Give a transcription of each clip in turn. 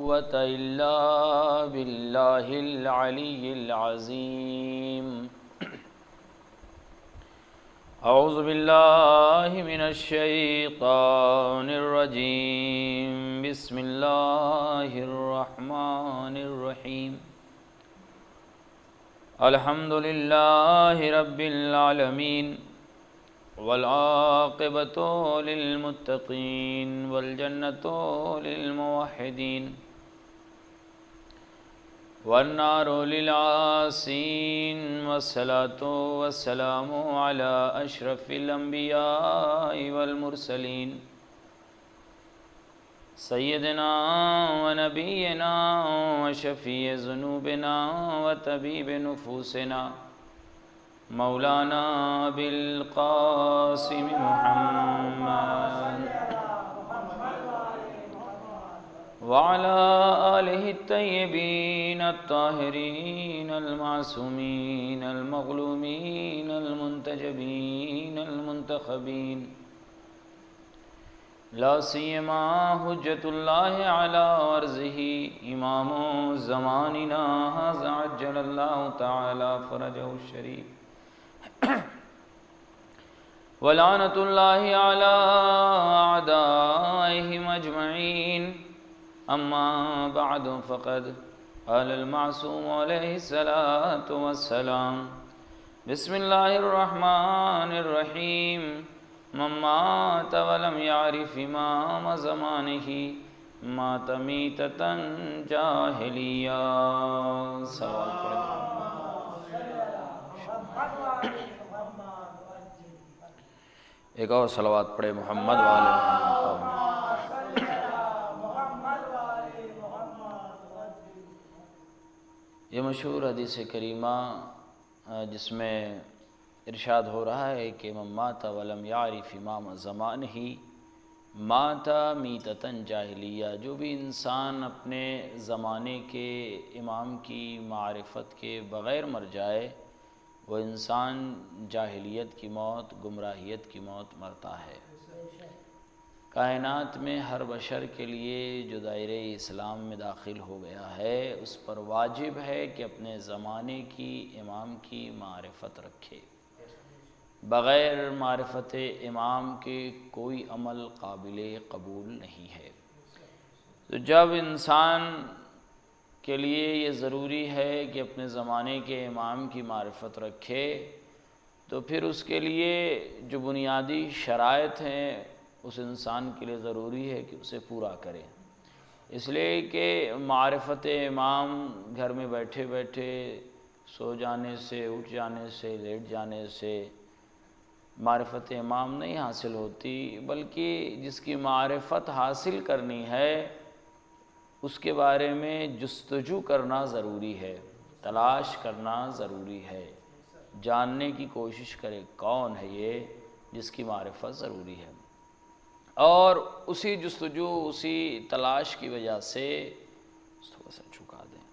قوة إلا بالله العلي العظيم. أعوذ بالله من الشيطان الرجيم. بسم الله الرحمن الرحيم. الحمد لله رب العالمين والعاقبة للمتقين والجنة للموحدين والنار للعاصين، والصلاة والسلام على أشرف الأنبياء والمرسلين سيدنا ونبينا وشفيع ذنوبنا وطبيب نفوسنا مولانا بالقاسم محمد وعلى آله الطيبين الطاهرين المعصومين المظلومين المنتجبين المنتخبين، لا سيما حجة الله على أرضه إمام زماننا هذا عجل الله تعالى فرجه الشريف، ولعنة الله على أعدائهم أجمعين. أما بعد فقد قال المعصوم عليه الصلاة والسلام: بسم الله الرحمن الرحيم. من مات ولم يعرف إمام زمانه مات میتة جاہلیہ. سوال پڑھیں. ایک اور صلوات پڑھے محمد والے محمد. یہ مشہور حدیث کریمہ جس میں ارشاد ہو رہا ہے کہ من مات ولم یعرف امام زمانہ مات میتۃ جاہلیہ. جو بھی انسان اپنے زمانے کے امام کی معرفت کے بغیر مر جائے وہ انسان جاہلیت کی موت، گمراہیت کی موت مرتا ہے. کائنات میں ہر بشر کے لیے جو دائرہ اسلام میں داخل ہو گیا ہے اس پر واجب ہے کہ اپنے زمانے کی امام کی معرفت رکھے. بغیر معرفت امام کے کوئی عمل قابل قبول نہیں ہے. تو جب انسان کے لیے یہ ضروری ہے کہ اپنے زمانے کے امام کی معرفت رکھے تو پھر اس کے لیے جو بنیادی شرائط ہیں اس انسان کے لیے ضروری ہے کہ اسے پورا کرے. اس لیے کہ معرفت امام گھر میں بیٹھے بیٹھے سو جانے سے، اٹھ جانے سے، لیٹ جانے سے معرفت امام نہیں حاصل ہوتی، بلکہ جس کی معرفت حاصل کرنی ہے اس کے بارے میں جستجو کرنا ضروری ہے، تلاش کرنا ضروری ہے، جاننے کی کوشش کرے کون ہے یہ جس کی معرفت ضروری ہے، اور اسی جستجو اسی تلاش کی وجہ سے تھوڑا سا جھکا دیں.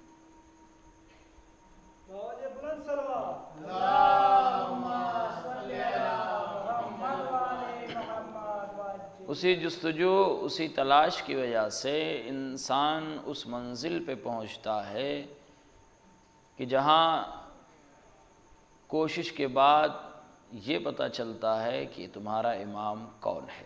اسی جستجو اسی تلاش کی وجہ سے انسان اس منزل پہ پہنچتا ہے کہ جہاں کوشش کے بعد یہ پتہ چلتا ہے کہ تمہارا امام کون ہے.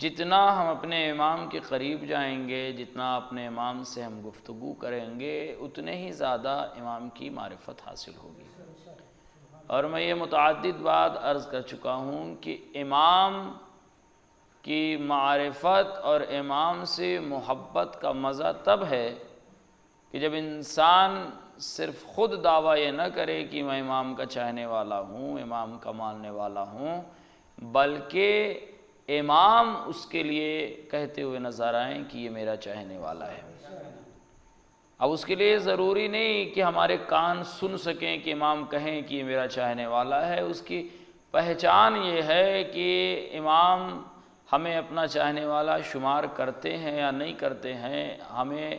جتنا ہم اپنے امام کے قریب جائیں گے، جتنا اپنے امام سے ہم گفتگو کریں گے اتنے ہی زیادہ امام کی معرفت حاصل ہوگی. اور میں یہ متعدد بات عرض کر چکا ہوں کہ امام کی معرفت اور امام سے محبت کا مزہ تب ہے کہ جب انسان صرف خود دعویٰ یہ نہ کرے کہ میں امام کا چاہنے والا ہوں، امام کا ماننے والا ہوں، بلکہ امام اس کے لیے کہتے ہوئے نظر آئیں کہ یہ میرا چاہنے والا ہے. اب اس کے لیے ضروری نہیں کہ ہمارے کان سن سکیں کہ امام کہیں کہ یہ میرا چاہنے والا ہے. اس کی پہچان یہ ہے کہ امام ہمیں اپنا چاہنے والا شمار کرتے ہیں یا نہیں کرتے ہیں، ہمیں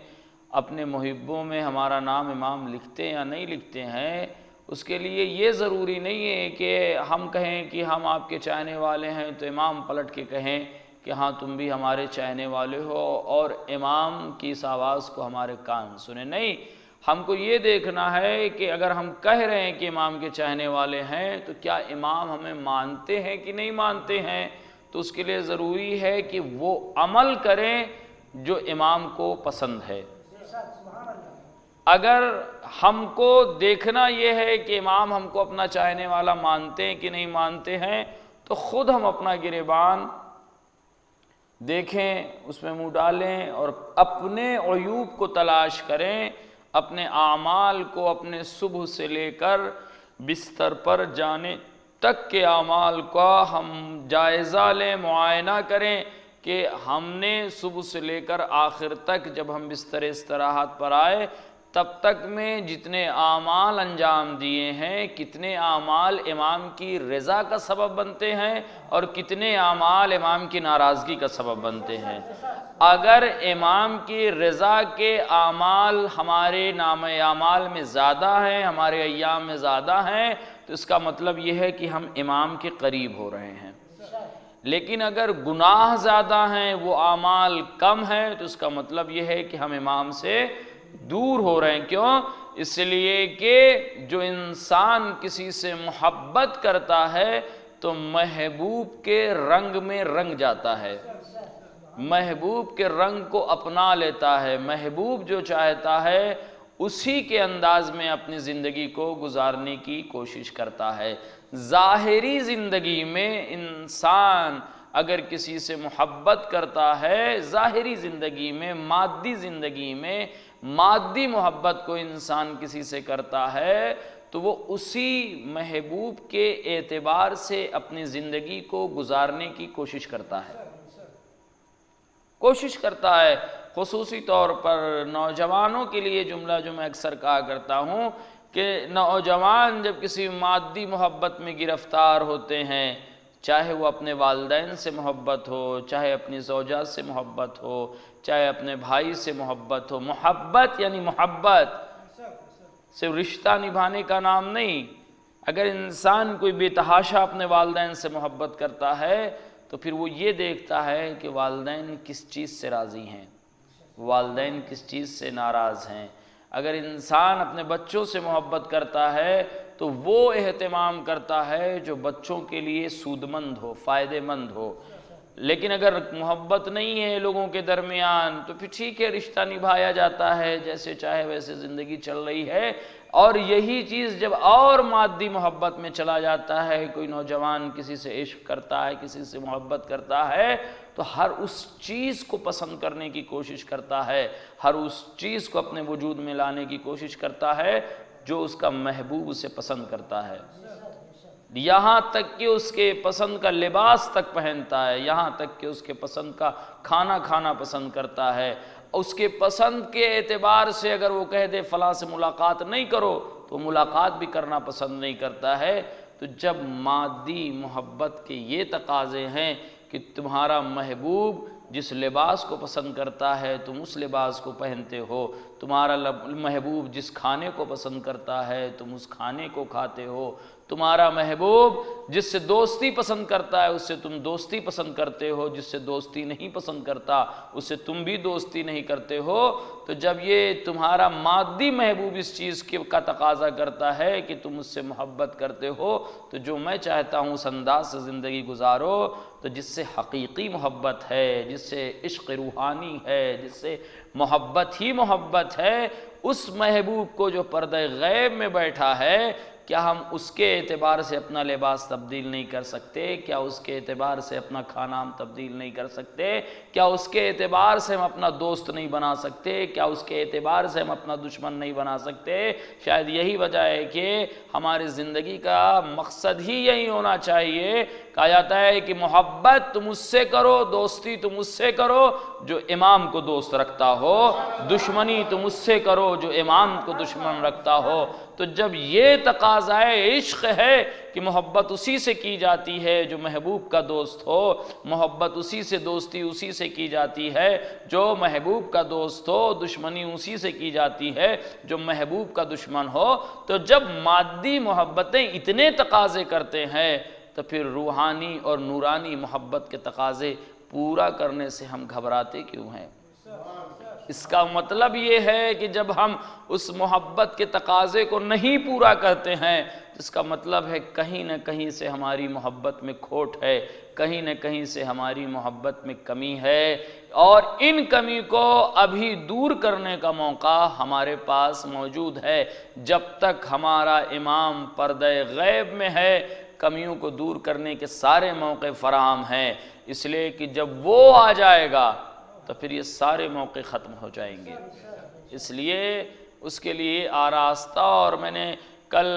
اپنے محبوں میں ہمارا نام امام لکھتے یا نہیں لکھتے ہیں. اس کے لیے یہ ضروری نہیں ہے کہ ہم کہیں کہ ہم آپ کے چاہنے والے ہیں تو امام پلٹ کے کہیں کہ ہاں تم بھی ہمارے چاہنے والے ہو اور امام کی اس آواز کو ہمارے کان سنے. نہیں، ہم کو یہ دیکھنا ہے کہ اگر ہم کہہ رہے ہیں کہ امام کے چاہنے والے ہیں تو کیا امام ہمیں مانتے ہیں کہ نہیں مانتے ہیں. تو اس کے لیے ضروری ہے کہ وہ عمل کریں جو امام کو پسند ہے. اگر ہم کو دیکھنا یہ ہے کہ امام ہم کو اپنا چاہنے والا مانتے ہیں کہ نہیں مانتے ہیں تو خود ہم اپنا گریبان دیکھیں، اس میں منہ ڈالیں اور اپنے عیوب کو تلاش کریں. اپنے اعمال کو اپنے صبح سے لے کر بستر پر جانے تک کے اعمال کا ہم جائزہ لیں، معائنہ کریں کہ ہم نے صبح سے لے کر آخر تک جب ہم بستر استراحت پر آئے تب تک میں جتنے اعمال انجام دیے ہیں، کتنے اعمال امام کی رضا کا سبب بنتے ہیں اور کتنے اعمال امام کی ناراضگی کا سبب بنتے ہیں. اگر امام کی رضا کے اعمال ہمارے نام اعمال میں زیادہ ہیں، ہمارے ایام میں زیادہ ہیں، تو اس کا مطلب یہ ہے کہ ہم امام کے قریب ہو رہے ہیں. لیکن اگر گناہ زیادہ ہیں، وہ اعمال کم ہیں، تو اس کا مطلب یہ ہے کہ ہم امام سے دور ہو رہے ہیں. کیوں؟ اس لیے کہ جو انسان کسی سے محبت کرتا ہے تو محبوب کے رنگ میں رنگ جاتا ہے، محبوب کے رنگ کو اپنا لیتا ہے. محبوب جو چاہتا ہے اسی کے انداز میں اپنی زندگی کو گزارنے کی کوشش کرتا ہے. ظاہری زندگی میں انسان اگر کسی سے محبت کرتا ہے، ظاہری زندگی میں، مادی زندگی میں مادی محبت کو انسان کسی سے کرتا ہے تو وہ اسی محبوب کے اعتبار سے اپنی زندگی کو گزارنے کی کوشش کرتا ہے. خصوصی طور پر نوجوانوں کے لیے جملہ جو میں اکثر کہا کرتا ہوں کہ نوجوان جب کسی مادی محبت میں گرفتار ہوتے ہیں، چاہے وہ اپنے والدین سے محبت ہو، چاہے اپنی زوجہ سے محبت ہو، چاہے اپنے بھائی سے محبت ہو. محبت یعنی محبت صرف رشتہ نبھانے کا نام نہیں. اگر انسان کوئی بے تحاشا اپنے والدین سے محبت کرتا ہے تو پھر وہ یہ دیکھتا ہے کہ والدین کس چیز سے راضی ہیں، والدین کس چیز سے ناراض ہیں. اگر انسان اپنے بچوں سے محبت کرتا ہے تو وہ اہتمام کرتا ہے جو بچوں کے لیے سود مند ہو، فائدہ مند ہو. لیکن اگر محبت نہیں ہے لوگوں کے درمیان تو پھر ٹھیک ہے، رشتہ نبھایا جاتا ہے، جیسے چاہے ویسے زندگی چل رہی ہے. اور یہی چیز جب اور مادی محبت میں چلا جاتا ہے، کوئی نوجوان کسی سے عشق کرتا ہے، کسی سے محبت کرتا ہے تو ہر اس چیز کو پسند کرنے کی کوشش کرتا ہے، ہر اس چیز کو اپنے وجود میں لانے کی کوشش کرتا ہے جو اس کا محبوب اسے پسند کرتا ہے. یہاں تک کہ اس کے پسند کا لباس تک پہنتا ہے، یہاں تک کہ اس کے پسند کا کھانا کھانا پسند کرتا ہے. اس کے پسند کے اعتبار سے اگر وہ کہہ دے فلاں سے ملاقات نہیں کرو تو ملاقات بھی کرنا پسند نہیں کرتا ہے. تو جب مادی محبت کے یہ تقاضے ہیں کہ تمہارا محبوب جس لباس کو پسند کرتا ہے تم اس لباس کو پہنتے ہو، تمہارا محبوب جس کھانے کو پسند کرتا ہے تم اس کھانے کو کھاتے ہو، تمہارا محبوب جس سے دوستی پسند کرتا ہے اس سے تم دوستی پسند کرتے ہو، جس سے دوستی نہیں پسند کرتا اس سے تم بھی دوستی نہیں کرتے ہو. تو جب یہ تمہارا مادی محبوب اس چیز کا تقاضا کرتا ہے کہ تم اس سے محبت کرتے ہو تو جو میں چاہتا ہوں اس انداز سے زندگی گزارو. تو جس سے حقیقی محبت ہے، جس سے عشق روحانی ہے، جس سے محبت ہی محبت ہے، اس محبوب کو جو پردہ غیب میں بیٹھا ہے، کیا ہم اس کے اعتبار سے اپنا لباس تبدیل نہیں کر سکتے؟ کیا اس کے اعتبار سے اپنا کھانا ہم تبدیل نہیں کر سکتے؟ کیا اس کے اعتبار سے ہم اپنا دوست نہیں بنا سکتے؟ کیا اس کے اعتبار سے ہم اپنا دشمن نہیں بنا سکتے؟ شاید یہی وجہ ہے کہ ہماری زندگی کا مقصد ہی یہی ہونا چاہیے. کہا جاتا ہے کہ محبت تم اس سے کرو، دوستی تم اس سے کرو جو امام کو دوست رکھتا ہو، دشمنی تم اس سے کرو جو امام کو دشمن رکھتا ہو. تو جب یہ تقاضا عشق ہے کہ محبت اسی سے کی جاتی ہے جو محبوب کا دوست ہو، محبت اسی سے، دوستی اسی سے کی جاتی ہے جو محبوب کا دوست ہو، دشمنی اسی سے کی جاتی ہے جو محبوب کا دشمن ہو. تو جب مادی محبتیں اتنے تقاضے کرتے ہیں تو پھر روحانی اور نورانی محبت کے تقاضے پورا کرنے سے ہم گھبراتے کیوں ہیں؟ اس کا مطلب یہ ہے کہ جب ہم اس محبت کے تقاضے کو نہیں پورا کرتے ہیں، اس کا مطلب ہے کہیں نہ کہیں سے ہماری محبت میں کھوٹ ہے، کہیں نہ کہیں سے ہماری محبت میں کمی ہے، اور ان کمی کو ابھی دور کرنے کا موقع ہمارے پاس موجود ہے۔ جب تک ہمارا امام پردہ غیب میں ہے، کمیوں کو دور کرنے کے سارے موقع فراہم ہیں، اس لیے کہ جب وہ آ جائے گا تو پھر یہ سارے موقع ختم ہو جائیں گے۔ اس لیے اس کے لیے آراستہ، اور میں نے کل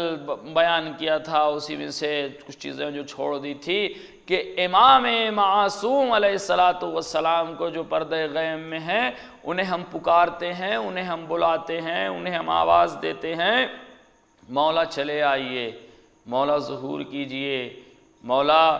بیان کیا تھا اسی میں سے کچھ چیزیں جو چھوڑ دی تھی، کہ امام معصوم علیہ السلام کو جو پردہ غیب میں ہیں، انہیں ہم پکارتے ہیں، انہیں ہم بلاتے ہیں، انہیں ہم آواز دیتے ہیں، مولا چلے آئیے، مولا ظہور کیجئے، مولا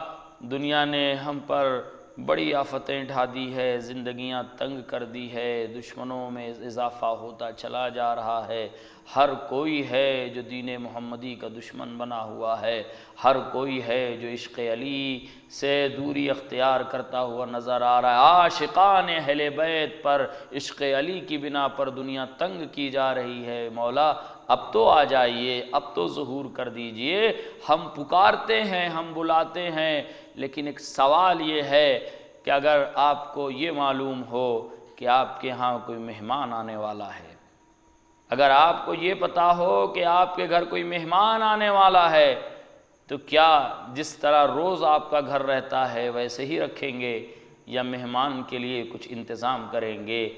دنیا نے ہم پر بڑی آفتیں ڈھا دی ہے، زندگیاں تنگ کر دی ہے، دشمنوں میں اضافہ ہوتا چلا جا رہا ہے، ہر کوئی ہے جو دین محمدی کا دشمن بنا ہوا ہے، ہر کوئی ہے جو عشق علی سے دوری اختیار کرتا ہوا نظر آ رہا ہے، عاشقان اہل بیت پر عشق علی کی بنا پر دنیا تنگ کی جا رہی ہے، مولا اب تو آ جائیے، اب تو ظہور کر دیجئے۔ ہم پکارتے ہیں، ہم بلاتے ہیں، لیکن ایک سوال یہ ہے کہ اگر آپ کو یہ معلوم ہو کہ آپ کے ہاں کوئی مہمان آنے والا ہے، اگر آپ کو یہ پتا ہو کہ آپ کے گھر کوئی مہمان آنے والا ہے، تو کیا جس طرح روز آپ کا گھر رہتا ہے ویسے ہی رکھیں گے، یا مہمان کے لیے کچھ انتظام کریں گے؟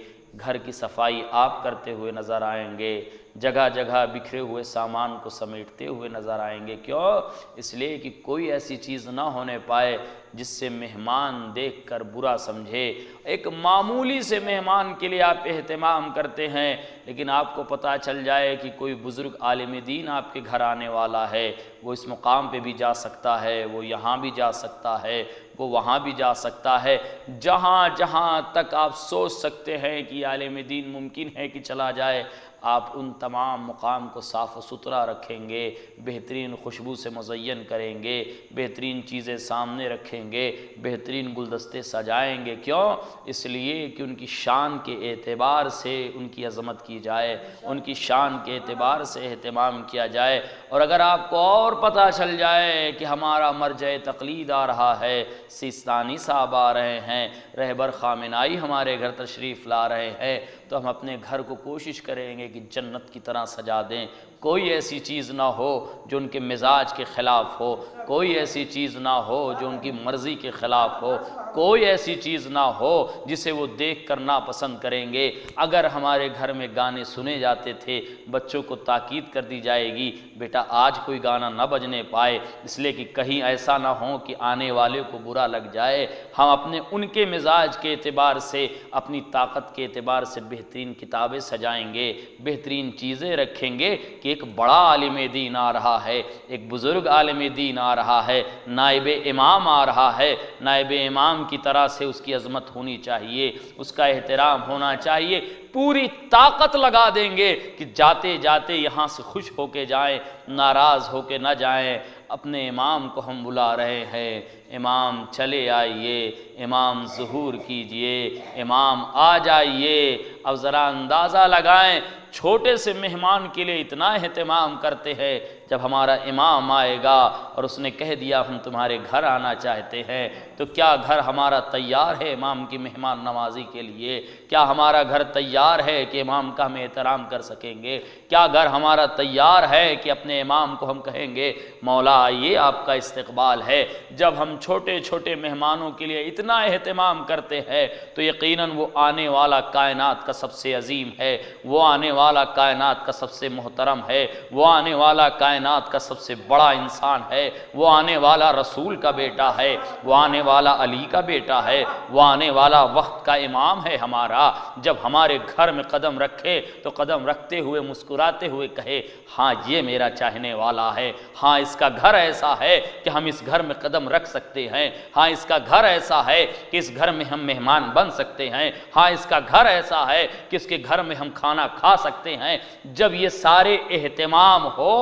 گھر کی صفائی آپ کرتے ہوئے نظر آئیں گے، جگہ جگہ بکھرے ہوئے سامان کو سمیٹتے ہوئے نظر آئیں گے۔ کیوں؟ اس لیے کہ کوئی ایسی چیز نہ ہونے پائے جس سے مہمان دیکھ کر برا سمجھے۔ ایک معمولی سے مہمان کے لیے آپ اہتمام کرتے ہیں، لیکن آپ کو پتہ چل جائے کہ کوئی بزرگ عالم دین آپ کے گھر آنے والا ہے، وہ اس مقام پہ بھی جا سکتا ہے، وہ یہاں بھی جا سکتا ہے، وہ وہاں بھی جا سکتا ہے، جہاں جہاں تک آپ سوچ سکتے ہیں کہ عالم دین ممکن ہے کہ چلا جائے، آپ ان تمام مقام کو صاف و ستھرا رکھیں گے، بہترین خوشبو سے مزین کریں گے، بہترین چیزیں سامنے رکھیں گے، بہترین گلدستے سجائیں گے۔ کیوں؟ اس لیے کہ ان کی شان کے اعتبار سے ان کی عظمت کی جائے، ان کی شان کے اعتبار سے اہتمام کیا جائے۔ اور اگر آپ کو اور پتہ چل جائے کہ ہمارا مرجع تقلید آ رہا ہے، سیستانی صاحب آ رہے ہیں، رہبر خامنائی ہمارے گھر تشریف لا رہے ہیں، تو ہم اپنے گھر کو کوشش کریں گے کہ جنت کی طرح سجا دیں۔ کوئی ایسی چیز نہ ہو جو ان کے مزاج کے خلاف ہو، کوئی ایسی چیز نہ ہو جو ان کی مرضی کے خلاف ہو، کوئی ایسی چیز نہ ہو جسے وہ دیکھ کر ناپسند کریں گے۔ اگر ہمارے گھر میں گانے سنے جاتے تھے، بچوں کو تاکید کر دی جائے گی، بیٹا آج کوئی گانا نہ بجنے پائے، اس لیے کہ کہیں ایسا نہ ہو کہ آنے والے کو برا لگ جائے۔ ہم اپنے ان کے مزاج کے اعتبار سے، اپنی طاقت کے اعتبار سے بہترین کتابیں سجائیں گے، بہترین چیزیں رکھیں گے کہ ایک بڑا عالم دین آ رہا ہے، ایک بزرگ عالم دین آ رہا ہے، نائب امام آ رہا ہے، نائب امام کی طرح سے اس کی عظمت ہونی چاہیے، اس کا احترام ہونا چاہیے۔ پوری طاقت لگا دیں گے کہ جاتے جاتے یہاں سے خوش ہو کے جائیں، ناراض ہو کے نہ جائیں۔ اپنے امام کو ہم بلا رہے ہیں، امام چلے آئیے، امام ظہور کیجئے، امام آ جائیے۔ اب ذرا اندازہ لگائیں، چھوٹے سے مہمان کے لیے اتنا اہتمام کرتے ہیں، جب ہمارا امام آئے گا اور اس نے کہہ دیا ہم تمہارے گھر آنا چاہتے ہیں، تو کیا گھر ہمارا تیار ہے امام کی مہمان نوازی کے لیے؟ کیا ہمارا گھر تیار ہے کہ امام کا ہم احترام کر سکیں گے؟ کیا گھر ہمارا تیار ہے کہ اپنے امام کو ہم کہیں گے مولا آئیے آپ کا استقبال ہے؟ جب ہم چھوٹے چھوٹے مہمانوں کے لیے اتنا اہتمام کرتے ہیں تو یقیناً وہ آنے والا کائنات کا سب سے عظیم ہے، وہ آنے والا کائنات کا سب سے محترم ہے، وہ آنے والا کائنات کا سب سے بڑا انسان ہے، وہ آنے والا رسول کا بیٹا ہے، وہ آنے والا علی کا بیٹا ہے، وہ آنے والا وقت کا امام ہے ہمارا۔ جب ہمارے گھر میں قدم رکھے تو قدم رکھتے ہوئے مسکراتے ہوئے کہے ہاں یہ میرا چاہنے والا ہے، ہاں اس کا گھر ایسا ہے کہ ہم اس گھر میں قدم رکھ سکتے ہیں، ہاں اس کا گھر ایسا ہے کہ اس گھر میں ہم مہمان بن سکتے ہیں، ہاں اس کا گھر ایسا ہے کہ اس کے گھر میں ہم کھانا کھا سکتے ہیں۔ جب یہ سارے اہتمام ہو،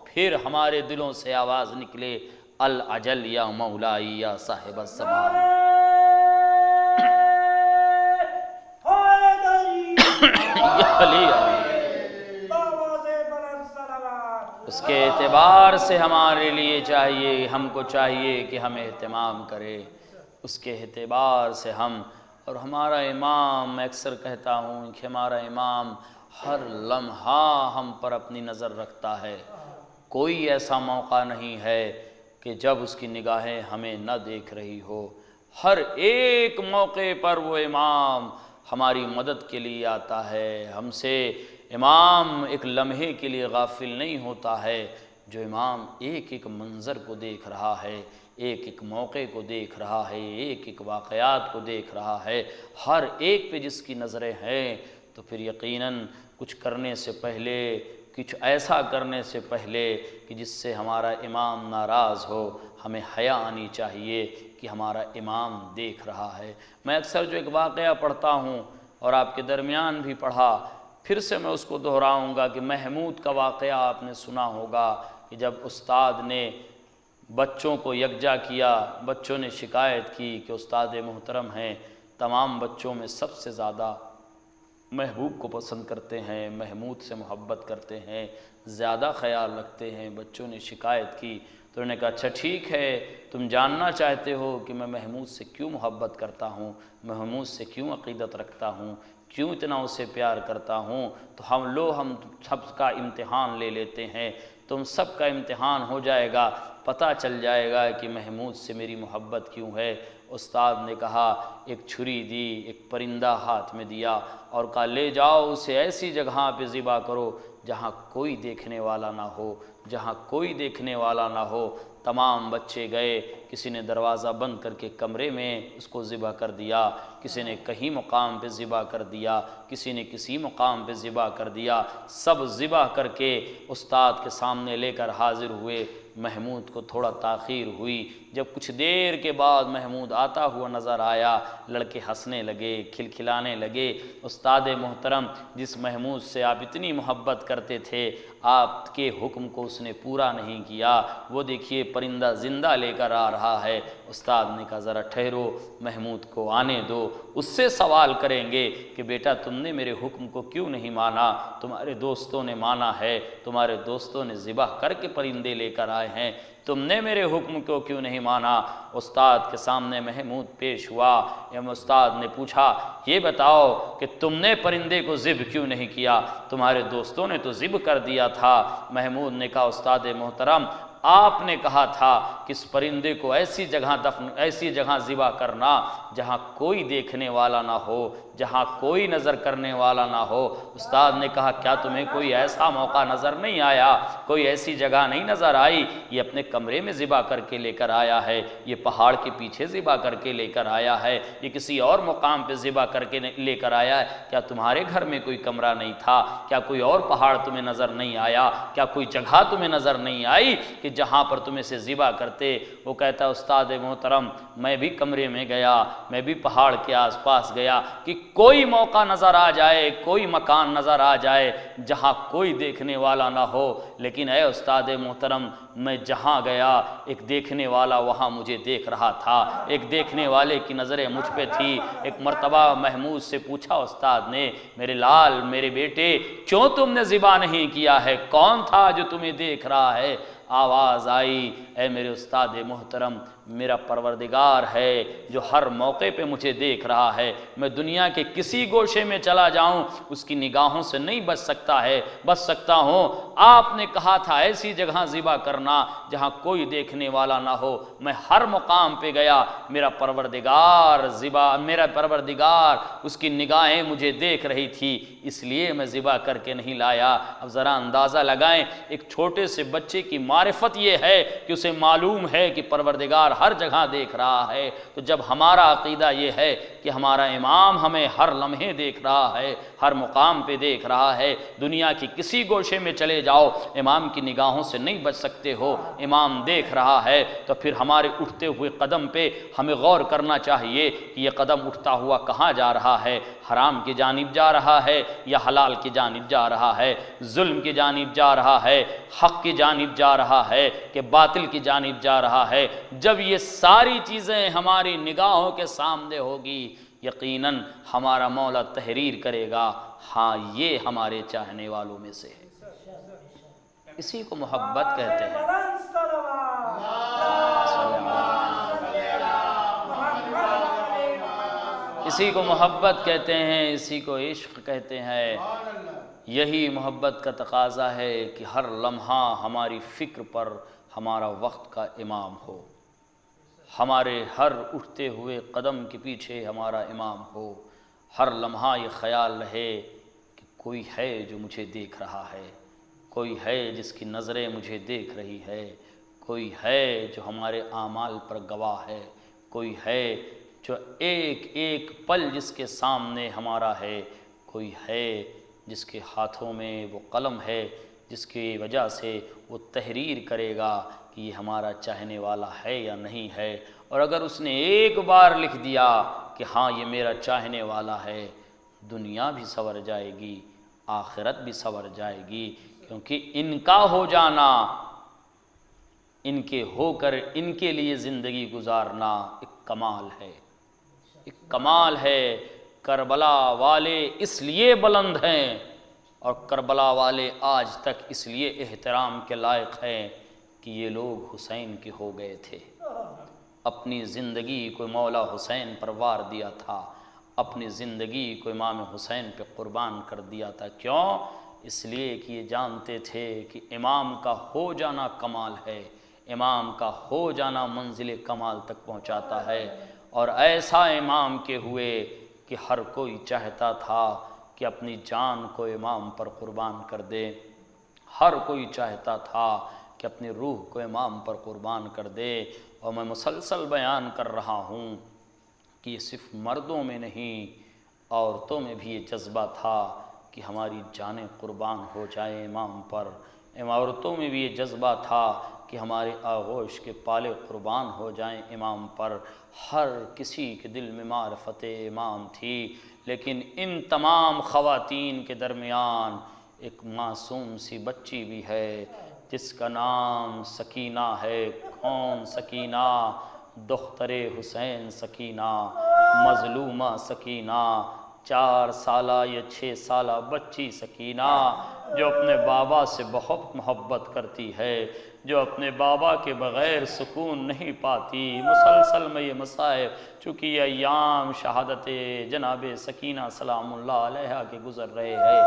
پھر ہمارے دلوں سے آواز نکلے العجل یا مولائی یا صاحب الزمان۔ صلی اس کے اعتبار سے ہمارے لیے چاہیے، ہم کو چاہیے کہ ہم اہتمام کرے اس کے اعتبار سے ہم. اور ہمارا امام، میں اکثر کہتا ہوں کہ ہمارا امام ہر لمحہ ہم پر اپنی نظر رکھتا ہے. کوئی ایسا موقع نہیں ہے کہ جب اس کی نگاہیں ہمیں نہ دیکھ رہی ہو. ہر ایک موقع پر وہ امام ہماری مدد کے لیے آتا ہے. ہم سے امام ایک لمحے کے لیے غافل نہیں ہوتا ہے. جو امام ایک ایک منظر کو دیکھ رہا ہے، ایک ایک موقع کو دیکھ رہا ہے، ایک ایک واقعات کو دیکھ رہا ہے، ہر ایک پہ جس کی نظریں ہیں، تو پھر یقیناً کچھ کرنے سے پہلے، کچھ ایسا کرنے سے پہلے کہ جس سے ہمارا امام ناراض ہو، ہمیں حیا آنی چاہیے کہ ہمارا امام دیکھ رہا ہے. میں اکثر جو ایک واقعہ پڑھتا ہوں اور آپ کے درمیان بھی پڑھا، پھر سے میں اس کو دہراؤں گا کہ محمود کا واقعہ آپ نے سنا ہوگا کہ جب استاد نے بچوں کو یکجا کیا، بچوں نے شکایت کی کہ استاد محترم ہیں، تمام بچوں میں سب سے زیادہ محبوب کو پسند کرتے ہیں، محمود سے محبت کرتے ہیں، زیادہ خیال رکھتے ہیں. بچوں نے شکایت کی تو انہوں نے کہا اچھا ٹھیک ہے، تم جاننا چاہتے ہو کہ میں محمود سے کیوں محبت کرتا ہوں، محمود سے کیوں عقیدت رکھتا ہوں، کیوں اتنا اسے پیار کرتا ہوں، تو ہم سب کا امتحان لے لیتے ہیں. تم سب کا امتحان ہو جائے گا، پتہ چل جائے گا کہ محمود سے میری محبت کیوں ہے. استاد نے کہا، ایک چھری دی، ایک پرندہ ہاتھ میں دیا اور کہا لے جاؤ اسے ایسی جگہ پہ ذبح کرو جہاں کوئی دیکھنے والا نہ ہو، جہاں کوئی دیکھنے والا نہ ہو. تمام بچے گئے، کسی نے دروازہ بند کر کے کمرے میں اس کو ذبح کر دیا، کسی نے کہیں مقام پہ ذبح کر دیا، کسی نے کسی مقام پہ ذبح کر دیا. سب ذبح کر کے استاد کے سامنے لے کر حاضر ہوئے. محمود کو تھوڑا تاخیر ہوئی. جب کچھ دیر کے بعد محمود آتا ہوا نظر آیا، لڑکے ہنسنے لگے، کھلکھلانے لگے. استاد محترم، جس محمود سے آپ اتنی محبت کرتے تھے، آپ کے حکم کو اس نے پورا نہیں کیا، وہ دیکھیے پرندہ زندہ لے کر آ رہا ہے. استاد نے کہا ذرا ٹھہرو، محمود کو آنے دو، اس سے سوال کریں گے کہ بیٹا تم نے میرے حکم کو کیوں نہیں مانا؟ تمہارے دوستوں نے مانا ہے، تمہارے دوستوں نے ذبح کر کے پرندے لے کر آئے ہیں، تم نے میرے حکم کو کیوں نہیں مانا؟ استاد کے سامنے محمود پیش ہوا. استاد نے پوچھا یہ بتاؤ کہ تم نے پرندے کو ذبح کیوں نہیں کیا؟ تمہارے دوستوں نے تو ذبح کر دیا تھا. محمود نے کہا استاد محترم، آپ نے کہا تھا کہ اس پرندے کو ایسی جگہ ذبح کرنا جہاں کوئی دیکھنے والا نہ ہو، جہاں کوئی نظر کرنے والا نہ ہو. استاد نے کہا کیا تمہیں کوئی ایسا موقع نظر نہیں آیا، کوئی ایسی جگہ نہیں نظر آئی؟ یہ اپنے کمرے میں ذبح کر کے لے کر آیا ہے، یہ پہاڑ کے پیچھے ذبح کر کے لے کر آیا ہے، یہ کسی اور مقام پہ ذبح کر کے لے کر آیا ہے. کیا تمہارے گھر میں کوئی کمرہ نہیں تھا؟ کیا کوئی اور پہاڑ تمہیں نظر نہیں آیا؟ کیا کوئی جگہ تمہیں نظر نہیں آئی کہ جہاں پر تم اسے ذبح کرتے؟ وہ کہتا استاد محترم میں بھی کمرے میں گیا، میں بھی پہاڑ کے آس پاس گیا کہ کوئی موقع نظر آ جائے، کوئی مکان نظر آ جائے جہاں کوئی دیکھنے والا نہ ہو. لیکن اے استاد محترم، میں جہاں گیا ایک دیکھنے والا وہاں مجھے دیکھ رہا تھا، ایک دیکھنے والے کی نظریں مجھ پہ تھی. ایک مرتبہ محمود سے پوچھا استاد نے، میرے لال، میرے بیٹے، کیوں تم نے ذبح نہیں کیا ہے؟ کون تھا جو تمہیں دیکھ رہا ہے؟ آواز آئی، اے میرے استاد محترم، میرا پروردگار ہے جو ہر موقع پہ مجھے دیکھ رہا ہے. میں دنیا کے کسی گوشے میں چلا جاؤں اس کی نگاہوں سے نہیں بچ سکتا ہوں. آپ نے کہا تھا ایسی جگہ ذبح کرنا جہاں کوئی دیکھنے والا نہ ہو. میں ہر مقام پہ گیا، میرا پروردگار اس کی نگاہیں مجھے دیکھ رہی تھی، اس لیے میں ذبح کر کے نہیں لایا. اب ذرا اندازہ لگائیں، ایک چھوٹے سے بچے کی معرفت یہ ہے کہ اسے معلوم ہے کہ پروردگار ہر جگہ دیکھ رہا ہے. تو جب ہمارا عقیدہ یہ ہے کہ ہمارا امام ہمیں ہر لمحے دیکھ رہا ہے، ہر مقام پہ دیکھ رہا ہے، دنیا کی کسی گوشے میں چلے جاؤ امام کی نگاہوں سے نہیں بچ سکتے ہو، امام دیکھ رہا ہے، تو پھر ہمارے اٹھتے ہوئے قدم پہ ہمیں غور کرنا چاہیے کہ یہ قدم اٹھتا ہوا کہاں جا رہا ہے؟ حرام کی جانب جا رہا ہے یا حلال کی جانب جا رہا ہے؟ ظلم کی جانب جا رہا ہے، حق کی جانب جا رہا ہے کہ باطل کی جانب جا رہا ہے؟ جب یہ ساری چیزیں ہماری نگاہوں کے سامنے ہوگی، یقیناً ہمارا مولا تحریر کرے گا، ہاں یہ ہمارے چاہنے والوں میں سے ہے۔ اسی کو محبت کہتے ہیں۔ اسی کو محبت کہتے ہیں، اسی کو عشق کہتے ہیں۔ یہی محبت کا تقاضا ہے کہ ہر لمحہ ہماری فکر پر ہمارا وقت کا امام ہو، ہمارے ہر اٹھتے ہوئے قدم کے پیچھے ہمارا امام ہو، ہر لمحہ یہ خیال رہے کہ کوئی ہے جو مجھے دیکھ رہا ہے، کوئی ہے جس کی نظریں مجھے دیکھ رہی ہے، کوئی ہے جو ہمارے اعمال پر گواہ ہے، کوئی ہے جو ایک ایک پل جس کے سامنے ہمارا ہے، کوئی ہے جس کے ہاتھوں میں وہ قلم ہے جس کی وجہ سے وہ تحریر کرے گا کہ یہ ہمارا چاہنے والا ہے یا نہیں ہے۔ اور اگر اس نے ایک بار لکھ دیا کہ ہاں یہ میرا چاہنے والا ہے، دنیا بھی سنور جائے گی، آخرت بھی سنور جائے گی، کیونکہ ان کا ہو جانا، ان کے ہو کر ان کے لیے زندگی گزارنا ایک کمال ہے، ایک کمال ہے۔ کربلا والے اس لیے بلند ہیں اور کربلا والے آج تک اس لیے احترام کے لائق ہیں کہ یہ لوگ حسین کے ہو گئے تھے، اپنی زندگی کو مولا حسین پر وار دیا تھا، اپنی زندگی کو امام حسین پہ قربان کر دیا تھا۔ کیوں؟ اس لیے کہ یہ جانتے تھے کہ امام کا ہو جانا کمال ہے، امام کا ہو جانا منزل کمال تک پہنچاتا ہے۔ اور ایسا امام کے ہوئے کہ ہر کوئی چاہتا تھا کہ اپنی جان کو امام پر قربان کر دے، ہر کوئی چاہتا تھا کہ اپنی روح کو امام پر قربان کر دے۔ اور میں مسلسل بیان کر رہا ہوں کہ یہ صرف مردوں میں نہیں، عورتوں میں بھی یہ جذبہ تھا کہ ہماری جانیں قربان ہو جائیں امام پر، عورتوں میں بھی یہ جذبہ تھا کہ ہمارے آغوش کے پالے قربان ہو جائیں امام پر۔ ہر کسی کے دل میں معرفت امام تھی، لیکن ان تمام خواتین کے درمیان ایک معصوم سی بچی بھی ہے جس کا نام سکینہ ہے۔ کون سکینہ؟ دختر حسین سکینہ، مظلومہ سکینہ، 4 سالہ یا 6 سالہ بچی سکینہ، جو اپنے بابا سے بہت محبت کرتی ہے، جو اپنے بابا کے بغیر سکون نہیں پاتی۔ مسلسل میں یہ مصائب، چونکہ یہ ایام شہادت جناب سکینہ سلام اللہ علیہا کے گزر رہے ہیں،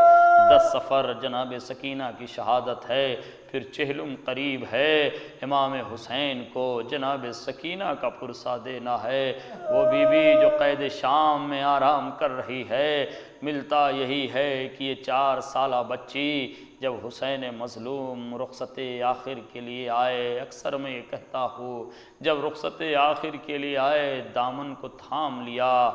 10 صفر جناب سکینہ کی شہادت ہے، پھر چہلم قریب ہے، امام حسین کو جناب سکینہ کا پرسہ دینا ہے۔ وہ بی بی جو قید شام میں آرام کر رہی ہے، ملتا یہی ہے کہ یہ 4 سالہ بچی جب حسین مظلوم رخصت آخر کے لیے آئے، اکثر میں یہ کہتا ہوں، جب رخصت آخر کے لیے آئے دامن کو تھام لیا،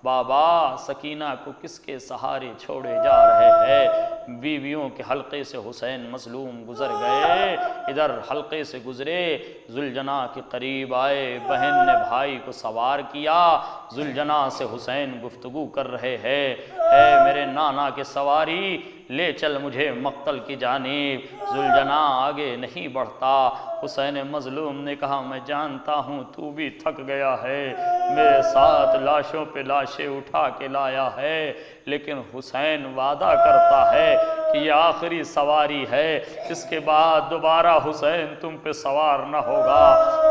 بابا سکینہ کو کس کے سہارے چھوڑے جا رہے ہیں؟ بیویوں کے حلقے سے حسین مظلوم گزر گئے، ادھر حلقے سے گزرے، ذوالجناح کے قریب آئے، بہن نے بھائی کو سوار کیا، ذوالجناح سے حسین گفتگو کر رہے ہیں، اے میرے نانا کے سواری لے چل مجھے مقتل کی جانب۔ ذوالجناح آگے نہیں بڑھتا۔ حسین مظلوم نے کہا میں جانتا ہوں تو بھی تھک گیا ہے، میرے ساتھ لاشوں پہ لاشیں اٹھا کے لایا ہے، لیکن حسین وعدہ کرتا ہے کہ یہ آخری سواری ہے، اس کے بعد دوبارہ حسین تم پہ سوار نہ ہوگا۔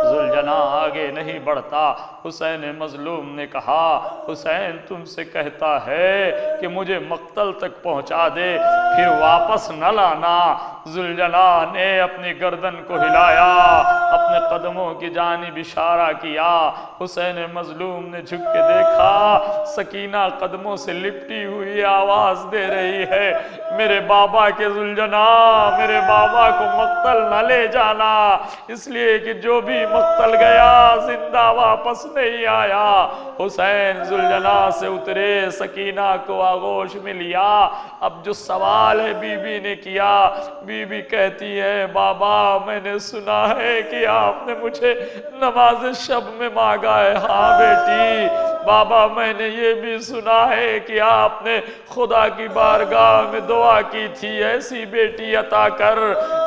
ذوالجناح آگے نہیں بڑھتا۔ حسین مظلوم نے کہا حسین تم سے کہتا ہے کہ مجھے مقتل تک پہنچا دے پھر واپس نہ لانا۔ ذوالجناح نے اپنی گردن کو ہلایا، اپنے قدموں کی جانب اشارہ کیا۔ حسین مظلوم نے جھک کے دیکھا، سکینہ قدموں سے لپٹی ہوئی آواز دے رہی ہے، میرے بابا کے ذوالجناح، میرے بابا کو مقتل نہ لے جانا، اس لیے کہ جو بھی مقتل گیا زندہ واپس نہیں آیا۔ حسین ذوالجناح سے اترے، سکینہ کو آغوش میں لیا۔ اب جو سوال ہے بی بی نے کیا، بی بی کہتی ہے بابا میں نے سنا ہے کہ آپ نے مجھے نماز شب میں مانگا ہے۔ ہاں بیٹی بابا میں نے یہ بھی سنا ہے کہ آپ نے خدا کی بارگاہ میں دعا کی تھی ایسی بیٹی عطا کر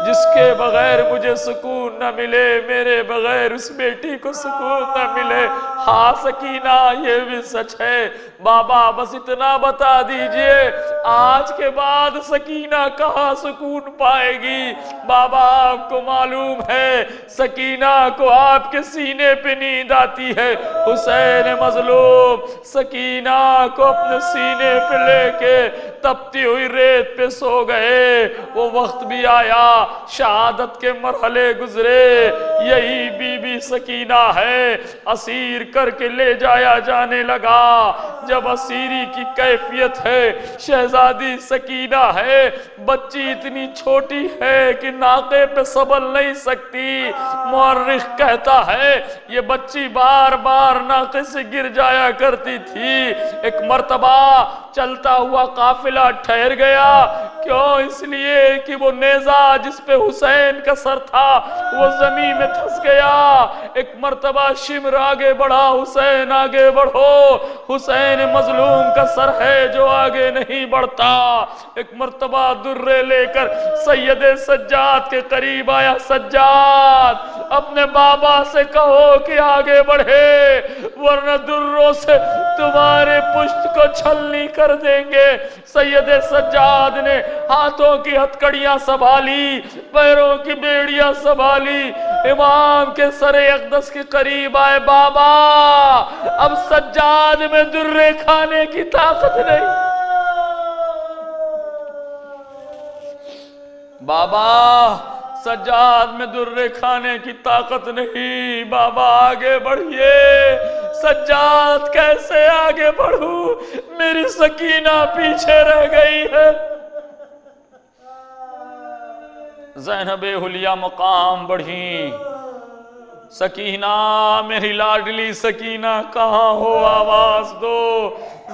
جس کے بغیر مجھے سکون نہ ملے، میرے بغیر اس بیٹی کو سکون نہ ملے۔ ہاں سکینہ یہ بھی سچ ہے بابا، بس اتنا بتا دیجئے آج کے بعد سکینہ کہاں سکون پائے گی؟ بابا آپ کو معلوم ہے سکینہ کو آپ کے سینے پہ نیند آتی ہے۔ حسین مظلوم سکینہ کو اپنے سینے پہ لے کے تپتی ہوئی ریت پہ سو گئے۔ وہ وقت بھی آیا، شہادت کے مرحلے گزرے، یہی بی بی سکینہ ہے، اسیر کر کے لے جایا جانے لگا۔ جب اسیری کی کیفیت ہے، شہزادی سکینہ ہے، بچی اتنی چھوٹی ہے کہ ناقے پہ سنبھل نہیں سکتی۔ مورخ کہتا ہے یہ بچی بار بار ناقے سے گر جایا کرتی تھی۔ ایک مرتبہ چلتا ہوا قافلہ ٹھہر گیا، کیوں؟ اس لیے کہ وہ نیزہ جس پہ حسین کا سر تھا وہ زمین میں دھس گیا۔ ایک مرتبہ شمر آگے بڑھا، حسین آگے بڑھو، حسین مظلوم کا سر ہے جو آگے نہیں بڑھتا۔ ایک مرتبہ درے لے کر سید سجاد کے قریب آیا، سجاد اپنے بابا سے کہو کہ آگے بڑھے ورنہ دروں سے تمہارے پشت کو چھلنی کر دیں گے۔ سید سجاد نے ہاتھوں کی ہتھکڑیاں سنبھالی، پیروں کی بیڑیاں سنبھالی، امام کے سر اقدس کے قریب آئے، بابا اب سجاد میں درے کھانے کی طاقت نہیں، بابا سجاد میں درے کھانے کی طاقت نہیں، بابا آگے بڑھئے۔ سجاد کیسے آگے بڑھوں، میری سکینہ پیچھے رہ گئی ہے۔ زینب حلیہ مقام بڑھی، سکینہ میری لاڈلی سکینہ کہاں ہو، آواز دو۔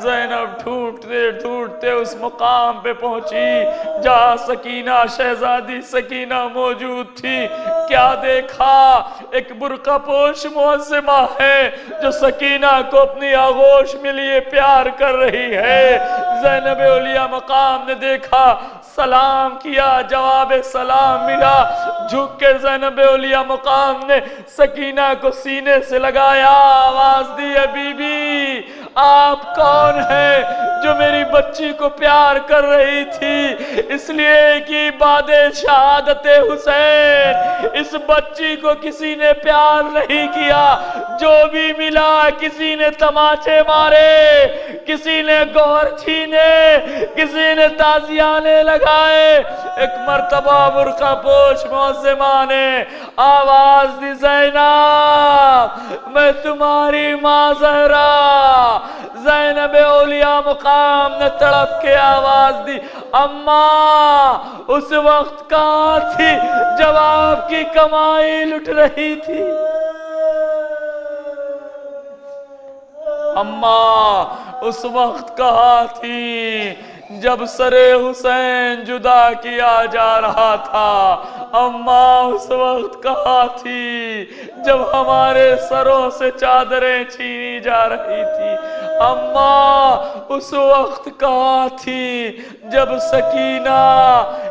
زینب ڈھونڈتے ڈھونڈتے اس مقام پہ پہنچی جہاں سکینہ شہزادی سکینہ موجود تھی۔ کیا دیکھا؟ ایک برقع پوش معظمہ ہے جو سکینہ کو اپنی آغوش میں لیے پیار کر رہی ہے۔ زینب علیہ مقام نے دیکھا، سلام کیا، جواب سلام ملا، جھک کے زینب علیہ مقام نے سکینہ کو سینے سے لگایا، آواز دی، بی بی آپ کون ہے جو میری بچی کو پیار کر رہی تھی؟ اس لیے کہ بعد شہادت حسین اس بچی کو کسی نے پیار نہیں کیا، جو بھی ملا کسی نے تماچے مارے، کسی نے گوہر چھینے، کسی نے تازیانے لگائے۔ ایک مرتبہ برقع پوش معظمہ نے آواز دی، زینب میں تمہاری ماں زہرا۔ زینب علیہ مقام نے تڑپ کے آواز دی، اماں اس وقت کہاں تھی جب آپ کی کمائی لٹ رہی تھی؟ اماں اس وقت کہاں تھی جب سر حسین جدا کیا جا رہا تھا؟ اماں اس وقت کہاں تھی جب ہمارے سروں سے چادریں چھینی جا رہی تھی؟ اماں اس وقت کہاں تھی جب سکینہ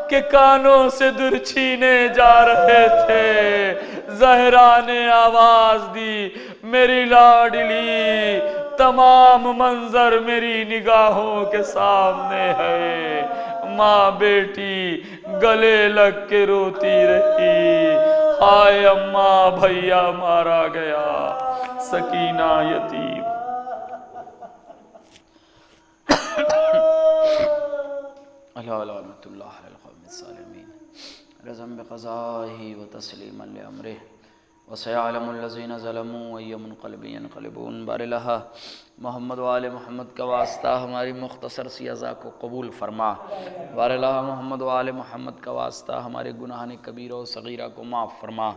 کے کانوں سے در چھینے جا رہے تھے؟ زہرا نے آواز دی، میری لاڈلی تمام منظر میری نگاہوں کے سامنے ہے۔ ماں بیٹی گلے لگ کے روتی رہی، ہائے اماں بھیا مارا گیا، سکینہ یتیم۔ رحمت اللہ علی القوم الظالمین، رضا بقضائہ و تسلیما لامرہ، وسيعلم الذين ظلموا أي منقلب ينقلبون۔ بار الہ محمد و آل محمد کا واسطہ ہماری مختصر سی عزا کو قبول فرما۔ بار الہ محمد و آل محمد کا واسطہ ہمارے گناہان کبیرہ و صغیرہ کو معاف فرما۔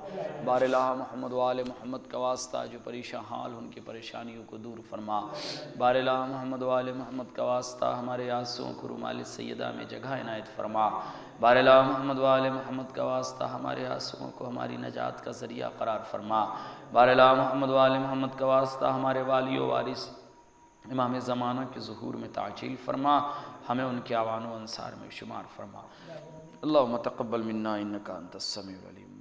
بار الہ محمد و آل محمد کا واسطہ جو پریشان حال ان کی پریشانیوں کو دور فرما۔ بار الہ محمد و آل محمد کا واسطہ ہمارے آنسوؤں کو رومال سیدہ میں جگہ عنایت فرما۔ بار الہ محمد و آل محمد کا واسطہ ہمارے آنسوؤں کو ہماری نجات کا ذریعہ قرار فرما۔ بار الہ محمد و آل محمد کا واسطہ ہمارے والی و وارث امام زمانہ کے ظہور میں تعجیل فرما، ہمیں ان کے اعوان و انصار میں شمار فرما۔ اللہم تقبل منا انکا انت السمیع العلیم۔